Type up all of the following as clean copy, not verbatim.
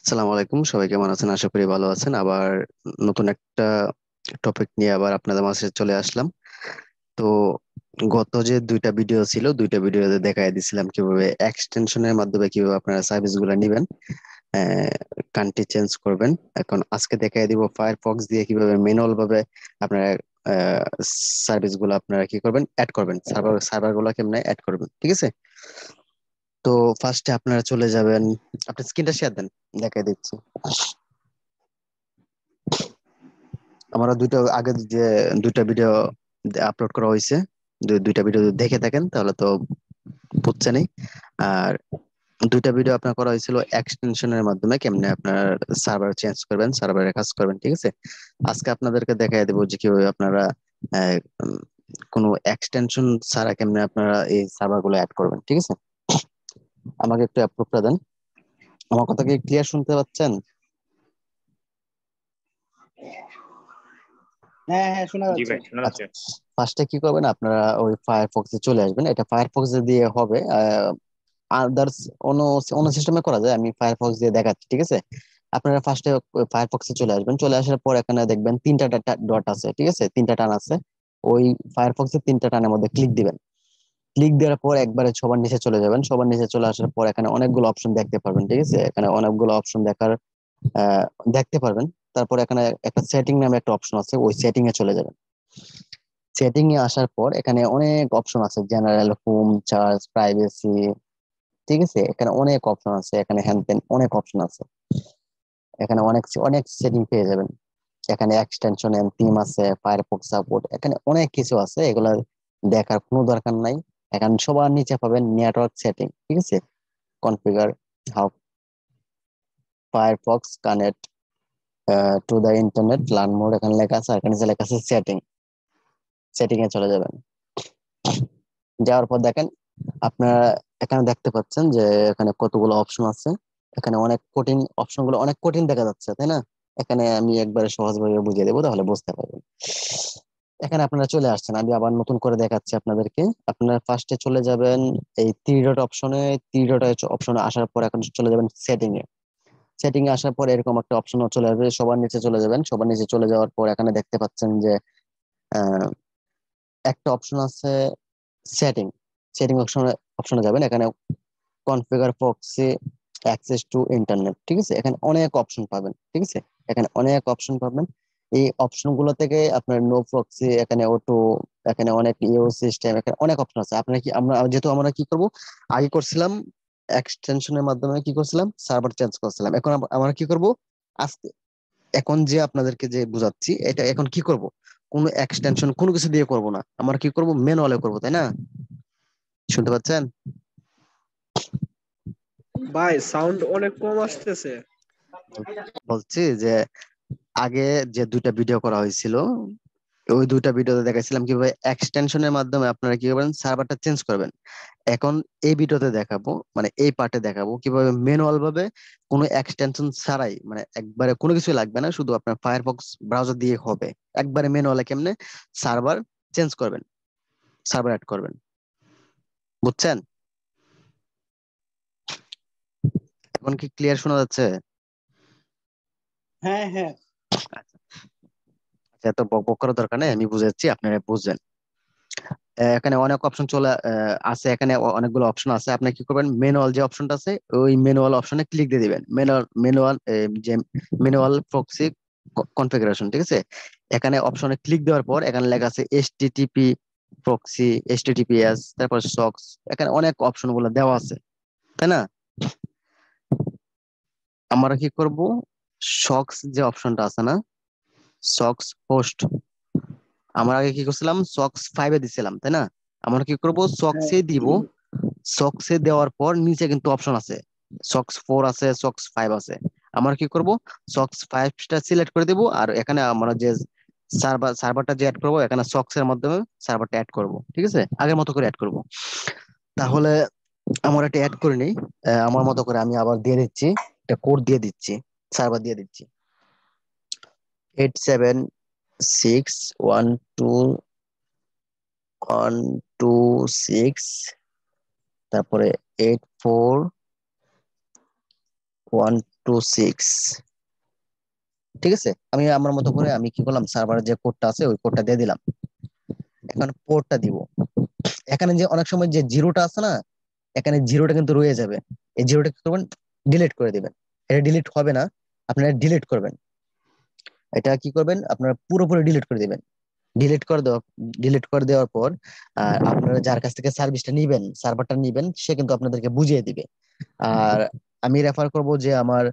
আসসালামু আলাইকুম, সবাই কেমন আছেন? আশা করি ভালো আছেন। আবার নতুন একটা টপিক নিয়ে আবার আপনাদের মাঝে চলে আসলাম। তো গত যে দুইটা ভিডিও ছিল, দুইটা ভিডিওতে দেখাই দিছিলাম কিভাবে এক্সটেনশনের মাধ্যমে কিভাবে আপনারা সার্ভিস গুলা নিবেন, কান্ট্রি চেঞ্জ করবেন। এখন আজকে দেখাই দিব ফায়ারফক্স দিয়ে কিভাবে ম্যানুয়াল ভাবে আপনারা সার্ভিস গুলো আপনারা কি করবেন, অ্যাড করবেন, সার্ভার গুলা কেমনে অ্যাড করবেন, ঠিক আছে? তো ফার্স্টে আপনারা চলে যাবেন, আপনি স্ক্রিনটা শেয়ার দেন, দেখাই দিচ্ছি। আমরা দুইটা আগে যে দুইটা ভিডিও আপলোড করা হয়েছে, দুইটা ভিডিও যদি দেখে থাকেন তাহলে তো বুঝছেনই। আর দুইটা ভিডিও আপনার করা হয়েছিল এক্সটেনশনের মাধ্যমে কেমনে আপনার সার্ভার চেঞ্জ করবেন, সার্ভারে কাজ করবেন, ঠিক আছে? আজকে আপনাদেরকে দেখাই দেবো যে কিভাবে আপনারা আহ, উম, কোনো এক্সটেনশন ছাড়া কেমনে আপনারা এই সার্ভার গুলো অ্যাড করবেন, ঠিক আছে? আমাকে একটু অ্যাপ্রুভটা দেন। আমার কথা কি ক্লিয়ার শুনতে পাচ্ছেন? হ্যাঁ হ্যাঁ, শোনা জি যাচ্ছে। ভাই, শোনা আচ্ছা, যাচ্ছে। ফার্স্টে কি করবেন, আপনারা ওই ফায়ারফক্সে চলে আসবেন। এটা ফায়ারফক্সে দিয়ে হবে, আদার্স অন্য অন্য সিস্টেমে করা যায়, আমি ফায়ারফক্স দিয়ে দেখাচ্ছি, ঠিক আছে? আপনারা ফার্স্টে ফায়ারফক্সে চলে আসবেন। চলে আসার পর এখানে দেখবেন তিনটা ডট আছে, ঠিক আছে? তিনটা টান আছে। ওই ফায়ারফক্সের তিনটা টানের মধ্যে ক্লিক দিবেন। ক্লিক দেওয়ার পর একবারে সবার নিচে চলে যাবেন। সবার নিচে চলে আসার পর এখানে অনেকগুলো অপশন দেখতে পারবেন, ঠিক আছে? এখানে অনেকগুলো অপশন আহ দেখতে পারবেন। তারপর এখানে একটা সেটিং নামে একটা অপশন আছে, ওই সেটিং এ চলে যাবেন। সেটিং এ আসার পর এখানে অনেক অপশন আছে, জেনারেল, হোম, চার্জ, প্রাইভেসি, ঠিক আছে? এখানে অনেক অপশন আছে, এখানে হ্যান্ড অনেক অপশন আছে। এখানে অনেক অনেক সেটিং পেয়ে যাবেন। এখানে এক্সটেনশন এন্ড থিম আছে, ফায়ারফক্স সাপোর্ট, এখানে অনেক কিছু আছে, এগুলা দেখার কোনো দরকার নাই। এখানে সবার নিচে পাবেন নেটওয়ার্ক সেটিং, ঠিক আছে? Configure how Firefox connect to the internet, learn mode, এখানে লেখা আছে। আর এখানে যে লেখা আছে সেটিং, সেটিং এ চলে যাবেন। যাওয়ার পর দেখেন আপনারা এখানে দেখতে পাচ্ছেন যে এখানে কতগুলো অপশন আছে। এখানে অনেক কঠিন, অপশন গুলো অনেক কঠিন দেখা যাচ্ছে, তাই না? এখানে আমি একবারে সহজভাবে বুঝিয়ে দেবো, তাহলে বুঝতে পারবেন। এখানে আপনারা চলে আসছেন, আমি আবার নতুন করে দেখাচ্ছি আপনাদেরকে। আপনারা ফার্স্টে চলে যাবেন এই থ্রি ডট অপশনে। থ্রি ডট অপশনে আসার পর এখন চলে যাবেন সেটিং এ। সেটিং এ আসার পর এরকম একটা অপশন চলে আসবে, সবার নিচে চলে যাবেন। সবার নিচে চলে যাওয়ার পর এখানে দেখতে পাচ্ছেন যে আহ, একটা অপশন আছে সেটিং। সেটিং অপশনে অপশনে যাবেন। এখানে configure proxy access to internet, ঠিক আছে? এখানে অনেক অপশন পাবেন, ঠিক আছে? এখানে অনেক অপশন পাবেন। এই অপশন গুলো থেকে আপনার নো প্রক্সি, এখানে অটো, এখানে অনেক ইউ সিস্টেম, এখানে অনেক অপশন আছে। আপনার কি আমরা যেহেতু আমরা কি করব, আগে করছিলাম এক্সটেনশনের মাধ্যমে কি করছিলাম, সার্ভার চেঞ্জ করছিলাম। এখন আমরা কি করব, আজকে এখন যে আপনাদেরকে যে বুঝাচ্ছি, এটা এখন কি করব, কোনো এক্সটেনশন কোনো কিছু দিয়ে করব না, আমরা কি করব, ম্যানুয়ালে করব, তাই না? শুনতে পাচ্ছেন? ভাই, সাউন্ড অনেক কম আসতেছে। বলছি যে আগে যে দুইটা ভিডিও করা হয়েছিল, ওই দুইটা ভিডিওতে দেখাইছিলাম কিভাবে এক্সটেনশনের মাধ্যমে আপনারা কি করবেন, সার্ভারটা চেঞ্জ করবেন। এখন এই ভিডিওতে দেখাবো, মানে এই পার্টে দেখাবো কিভাবে ম্যানুয়াল ভাবে কোনো এক্সটেনশন ছাড়াই, মানে একবারে কোনো কিছু লাগবে না, শুধু আপনার ফায়ারফক্স ব্রাউজার দিয়ে হবে, একবারে ম্যানুয়ালে কেমনে সার্ভার চেঞ্জ করবেন, সার্ভার অ্যাড করবেন। বুঝছেন? এখন কি ক্লিয়ার শোনা যাচ্ছে? হ্যাঁ হ্যাঁ। আচ্ছা, এত বক বক করার দরকার নেই, আমি বুঝাচ্ছি, আপনারা বুঝছেন। এখানে অনেক অপশন চলে আছে, এখানে অনেকগুলো অপশন আছে। আপনি কি করবেন, ম্যানুয়াল যে অপশনটা আছে, ওই ম্যানুয়াল অপশনে ক্লিক দিয়ে দিবেন। ম্যানুয়াল ম্যানুয়াল যে ম্যানুয়াল প্রক্সি কনফিগারেশন, ঠিক আছে? এখানে অপশনে ক্লিক দেওয়ার পর এখানে লেখা আছে এইচটিটিপি প্রক্সি, এইচটিটিপিএস, তারপর সক্স, এখানে অনেক অপশন গুলো দেওয়া আছে, তাই না? আমরা কি করব, সক্স যে অপশনটা আছে না, সক্স হোস্ট, আমরা আগে কি করছিলাম, সক্স 5 এ দিছিলাম, তাই না? আমরা কি করব, হ্যাঁ সক্সে দিব। সক্সে দেওয়ার পর নিচে কিন্তু অপশন আছে, সক্স 4 আছে, সক্স 5 আছে। আমরা কি করব, সক্স 5টা সিলেক্ট করে দেব, আর এখানে আমরা যে সার্ভারটা যে অ্যাড করব, এখানে সক্স এর মাধ্যমে সার্ভারটা অ্যাড করব, ঠিক আছে? আগের মতো করে অ্যাড করব। তাহলে আমার এটা অ্যাড করে নিই। আমার মতো করে আমি আবার দিয়ে দিচ্ছি, একটা কোড দিয়ে দিচ্ছি, সার্ভার দিয়ে দিচ্ছি, 87612126, তারপরে 8412 626, ঠিক আছে। আমি আমার মতো করে আমি কি করলাম, সার্ভারের যে কোডটা আছে ওই কোডটা দিয়ে দিলাম। এখন পোর্টটা দিব। এখানে যে অনেক সময় যে জিরোটা আছে না, এখানে জিরোটা কিন্তু রয়ে যাবে। এই জিরোটা কি করবেন, ডিলিট করে দিবেন। এটা ডিলিট হবে না, আপনারা ডিলিট করবেন। এটা কি করবেন, আপনারা পুরোপুরি ডিলিট করে দিবেন। ডিলিট করে দেওয়া ডিলিট করে দেওয়ার পর আপনারা যার কাছ থেকে সার্ভিসটা নিবেন, সার্ভারটা নিবেন, সে কিন্তু আপনাদেরকে বুঝিয়ে দিবে। আর আমি রেফার করব যে আমার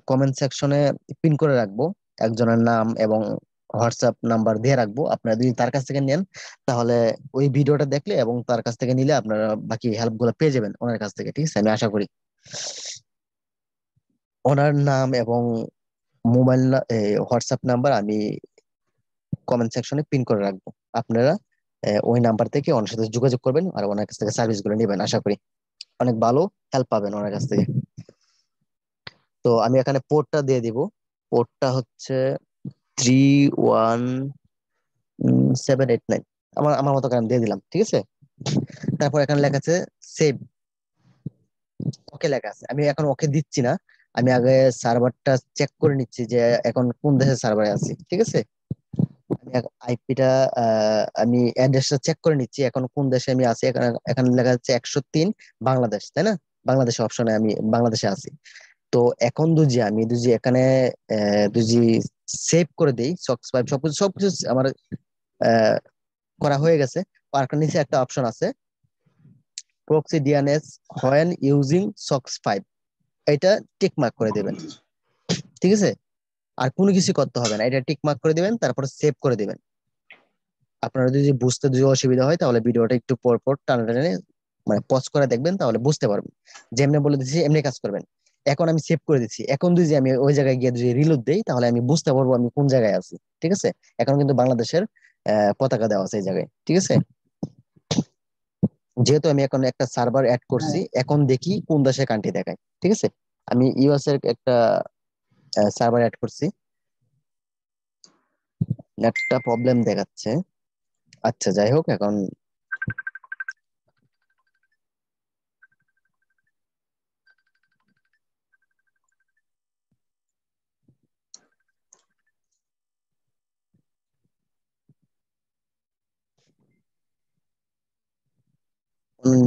কমেন্ট সেকশনে পিন করে রাখবো একজনের নাম এবং হোয়াটসঅ্যাপ নাম্বার দিয়ে রাখবো। আপনারা যদি তার কাছ থেকে নেন তাহলে ওই ভিডিওটা দেখলে এবং তার কাছ থেকে নিলে আপনারা বাকি হেল্প গুলো পেয়ে যাবেন ওনার কাছ থেকে, ঠিক আছে, আমি আশা করি। ওনার নাম এবং মোবাইল হোয়াটসঅ্যাপ নাম্বার আমি কমেন্ট সেকশনে পিন করে রাখবো। আপনারা ওই নাম্বার থেকে ওনার সাথে যোগাযোগ করবেন আর ওনার কাছ থেকে সার্ভিস গুলো নেবেন। আশা করি অনেক ভালো হেল্প পাবেন ওনার কাছ থেকে। তো আমি এখানে পোর্টটা দিয়ে দিব। পোর্টটা হচ্ছে 31789। আমার আমার মতো করে আমি দিয়ে দিলাম, ঠিক আছে। তারপর এখানে লেখা আছে সেভ, ওকে লেখা আছে। আমি এখন ওকে দিচ্ছি না, আমি আগে সার্ভারটা চেক করে নিচ্ছি যে এখন কোন দেশের সার্ভারে আছি, ঠিক আছে। আমি আইপিটা আমি অ্যাড্রেসটা চেক করে নিচ্ছি এখন কোন দেশে আমি আছি। এখানে এখানে লেখা যাচ্ছে 103 বাংলাদেশ, তাই না? বাংলাদেশ অপশনে আমি বাংলাদেশে আছি। তো এখন দুজি এখানে দুজি সেভ করে দেই, সক্স 5 সবকিছু আমার আহ, করা হয়ে গেছে। আর নিচে একটা অপশন আছে proxy DNS when using socks 5, এটা টিক মার্ক করে দেবেন, ঠিক আছে। আর কোনো কিছু করতে হবে না, এটা টিক মার্ক করে দিবেন, তারপর সেভ করে দিবেন। আপনারা যদি বুঝতে যদি অসুবিধা হয় তাহলে ভিডিওটা একটু পর পর টানা টানে মানে পজ করে দেখবেন, তাহলে বুঝতে পারবেন। যেমনি বলে দিচ্ছি এমনি কাজ করবেন। এখন আমি সেভ করে দিচ্ছি, এখন যদি আমি ওই জায়গায় গিয়ে যদি রিলোড দেই তাহলে আমি বুঝতে পারবো আমি কোন জায়গায় আছি, ঠিক আছে। এখন কিন্তু বাংলাদেশের পতাকা দেওয়া আছে এই জায়গায়, ঠিক আছে। যেহেতু আমি এখন একটা সার্ভার অ্যাড করছি, এখন দেখি কোন দেশের কান্ট্রি দেখায়, ঠিক আছে। আমি ইউএস এর একটা সার্ভার অ্যাড করছি, একটা প্রবলেম দেখাচ্ছে। আচ্ছা যাই হোক, এখন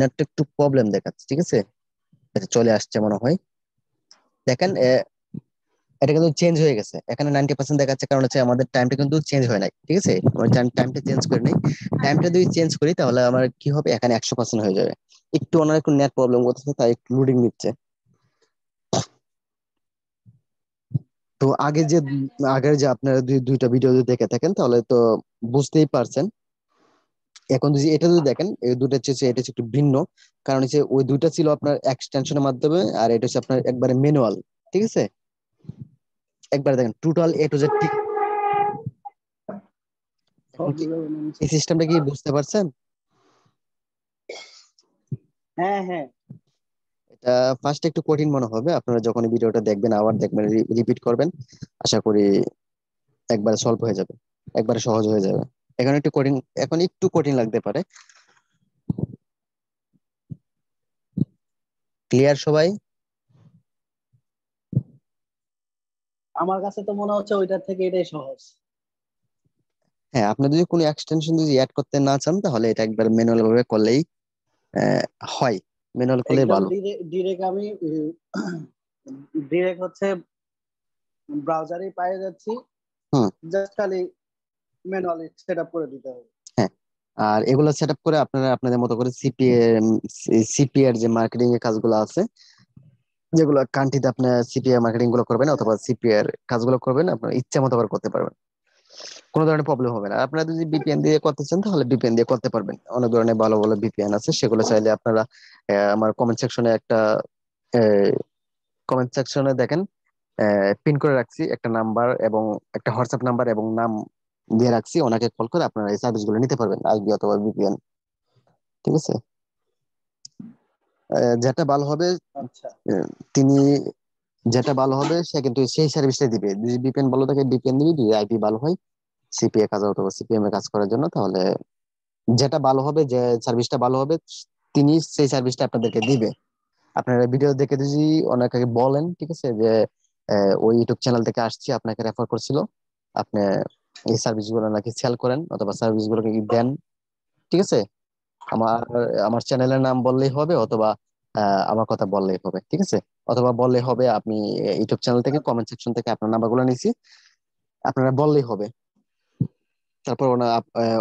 নেটটা একটু প্রবলেম দেখাচ্ছে, ঠিক আছে। আচ্ছা, চলে আসছে মনে হয়। দেখেন এটা কিন্তু চেঞ্জ হয়ে গেছে, এখানে 90% দেখাচ্ছে, কারণ হচ্ছে আমাদের টাইমটা কিন্তু চেঞ্জ হয় নাই, ঠিক আছে। আমরা টাইমটা চেঞ্জ করে নেই। টাইমটা যদি চেঞ্জ করি তাহলে আমার কি হবে, এখানে 100% হয়ে যাবে। একটু ওনার একটু নেট প্রবলেম করতেছে, তাই একটু লোডিং নিচ্ছে। তো আগের যে আপনারা দুইটা ভিডিও যদি দেখে থাকেন তাহলে তো বুঝতেই পারছেন। এখন যদি এটা যদি দেখেন, এই দুটো হচ্ছে এটা হচ্ছে একটু ভিন্ন। কারণ হচ্ছে ওই দুইটা ছিল আপনার এক্সটেনশনের মাধ্যমে, আর এটা হচ্ছে আপনার একবারে ম্যানুয়াল, ঠিক আছে। একবার দেখেন টোটাল A to Z ঠিক। এখন কি এই সিস্টেমটা কি বুঝতে পারছেন? হ্যাঁ হ্যাঁ। এটা ফার্স্ট একটু কঠিন মনে হবে, আপনারা যখন ভিডিওটা দেখবেন আবার দেখবেন রিপিট করবেন, আশা করি একবারে সলভ হয়ে যাবে, একবারে সহজ হয়ে যাবে। এখন একটু কঠিন, এখন একটু কঠিন লাগতে পারে। ক্লিয়ার সবাই? আমার কাছে তো মনে হচ্ছে ওইটার থেকে এটাই সহজ। হ্যাঁ, আপনি যদি কোনো এক্সটেনশন যদি অ্যাড করতে না চান তাহলে এটা একবার ম্যানুয়াল ভাবে করলেই আহ, হয়। ম্যানুয়াল করলেই একদম ভালো। ডিরেক্ট আমি ডিরেক্ট হচ্ছে ব্রাউজারেই পেয়ে যাচ্ছি, হুম। জাস্ট খালি ম্যানুয়ালি সেট আপ করে দিতে হবে। হ্যাঁ, আর এগুলো সেট আপ করে আপনারা আপনাদের মতো করে সিপিএর যে মার্কেটিং এর কাজগুলো আছে, যেগুলো কান্ট্রিতে আপনার সিপিএ মার্কেটিং গুলো করবেন অথবা সিপিএর কাজগুলো করবেন, আপনার ইচ্ছা মতো করে করতে পারবেন, কোনো ধরনের প্রবলেম হবে না। আপনারা যদি ভিপিএন দিয়ে করতে চান তাহলে ভিপিএন দিয়ে করতে পারবেন। অনেক ধরনের ভালো ভালো ভিপিএন আছে, সেগুলো চাইলে আপনারা আমার কমেন্ট সেকশনে একটা কমেন্ট সেকশনে দেখেন পিন করে রাখছি একটা নাম্বার এবং একটা হোয়াটসঅ্যাপ নাম্বার এবং নাম দিয়ে রাখছি, ওনাকে কল করে আপনারা এই সার্ভিস গুলো নিতে পারবেন, আইবি অথবা ভিপিএন, ঠিক আছে। যেটা ভালো হবে আচ্ছা। আহ, তিনি যেটা ভালো হবে সে কিন্তু সেই সার্ভিসটা দিবে। যদি ভিপিএন ভালো থাকে ভিপিএন দিবে, যদি আইপি ভালো হয় সিপিএ কাজ অথবা সিপিএম এর কাজ করার জন্য, তাহলে যেটা ভালো হবে, যে সার্ভিসটা ভালো হবে তিনি সেই সার্ভিসটা আপনাদেরকে দিবে। আপনারা ভিডিও দেখে যদি ওনাকে বলেন, ঠিক আছে, যে ওই ইউটিউব চ্যানেল থেকে আসছি, আপনাকে রেফার করছিল। আপনি এই সার্ভিস গুলো নাকি সেল করেন অথবা সার্ভিস গুলোকে কি দেন। ঠিক আছে, আমার আমার চ্যানেলের নাম বললেই হবে, অথবা আমার কথা বললেই হবে। ঠিক আছে, অথবা বললেই হবে আপনি ইউটিউব চ্যানেল থেকে কমেন্ট সেকশন থেকে আপনার নাম্বারগুলো নিয়েছি, আপনারা বললেই হবে। তারপর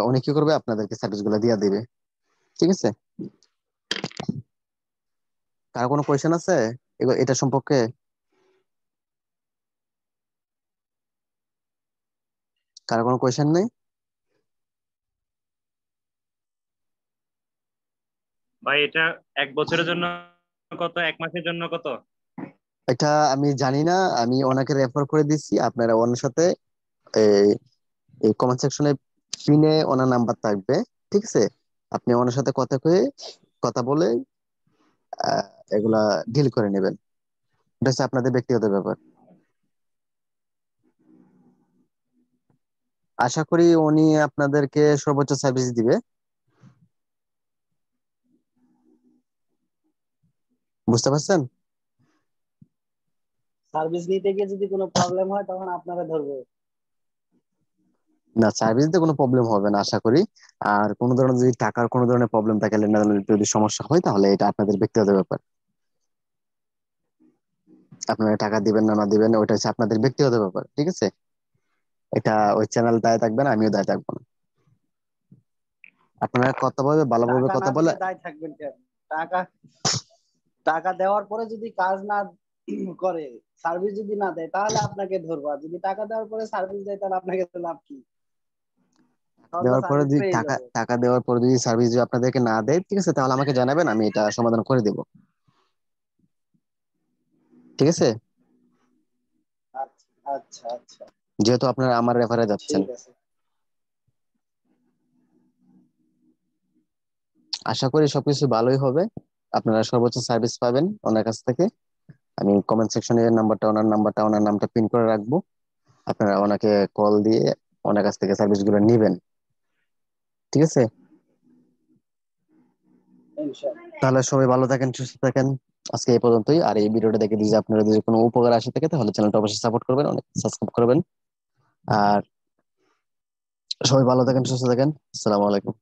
উনি কি করবে, আপনাদেরকে সার্ভিস গুলো দিয়ে দিবে। ঠিক আছে, কার কোনো কোয়েশ্চেন আছে এটা সম্পর্কে? কার কোনো কোয়েশ্চেন নেই? ভাই এটা 1 বছরের জন্য কত, 1 মাসের জন্য কত? এটা আমি জানি না, আমি ওনাকে রেফার করে দিচ্ছি। আপনারা ওনার সাথে এই এই কমেন্ট সেকশনে পিনে ওনার নাম্বার থাকবে। ঠিক আছে, আপনি ওনার সাথে কথা বলে আহ, এগুলা ডিল করে নেবেন। এটা হচ্ছে আপনাদের ব্যক্তিগত ব্যাপার। আশা করি উনি আপনাদেরকে সর্বোচ্চ সার্ভিস দিবে। বুঝতে পারছেন? সার্ভিস নিতে গিয়ে যদি কোনো প্রবলেম হয় তখন আপনারা ধরবো। না, সার্ভিস দিতে কোনো প্রবলেম হবে না আশা করি। আর কোনো ধরনের যদি টাকার কোনো ধরনের প্রবলেম থাকে, লেনদেনের যদি সমস্যা হয়, তাহলে এটা আপনাদের ব্যক্তিগত ব্যাপার। আপনারা টাকা দিবেন না না দিবেন, ওটা হচ্ছে আপনাদের ব্যক্তিগত ব্যাপার। ঠিক আছে, এটা ওই চ্যানেল দায় থাকবে না, আমিও দায় থাকবো না। আপনারা কথা বলবে, ভালোভাবে টাকা না কথা বলে। দিলে দায় থাকবেন কেন? টাকা টাকা দেওয়ার পরে যদি কাজ না করে, সার্ভিস যদি না দেয়, তাহলে আপনাকে ধরবো। আর যদি টাকা দেওয়ার পরে সার্ভিস দেয়, তাহলে আপনাকে তো লাভ কি? তখন তো দেওয়ার পরে সার্ভিস যদি পেয়ে টাকা যাবো। টাকা দেওয়ার পরে যদি সার্ভিস যদি আপনাদেরকে না দেয়, ঠিক আছে, তাহলে আমাকে জানাবেন, আমি এটা সমাধান করে দেবো। ঠিক আছে, আচ্ছা, আচ্ছা, আচ্ছা, যেহেতু আপনারা আমার রেফারে যাচ্ছেন। ঠিক আছে। আশা করি সবকিছু ভালোই হবে, আপনারা সর্বোচ্চ সার্ভিস পাবেন ওনার কাছ থেকে। আমি কমেন্ট সেকশনে ওনার নামটা পিন করে রাখবো। আপনারা ওনাকে কল দিয়ে ওনার কাছ থেকে সার্ভিস গুলো নিবেন। ঠিক আছে, ইনশাআল্লাহ। তাহলে সবাই ভালো থাকেন, সুস্থ থাকেন। আজকে এই পর্যন্তই। আর এই ভিডিওটা দেখে যদি আপনারা যদি কোনো উপকার আসে থাকে, তাহলে চ্যানেলটা অবশ্যই সাপোর্ট করবেন, অনেক সাবস্ক্রাইব করবেন। আর সবাই ভালো থাকেন, সুস্থ থাকেন। আসসালামু আলাইকুম।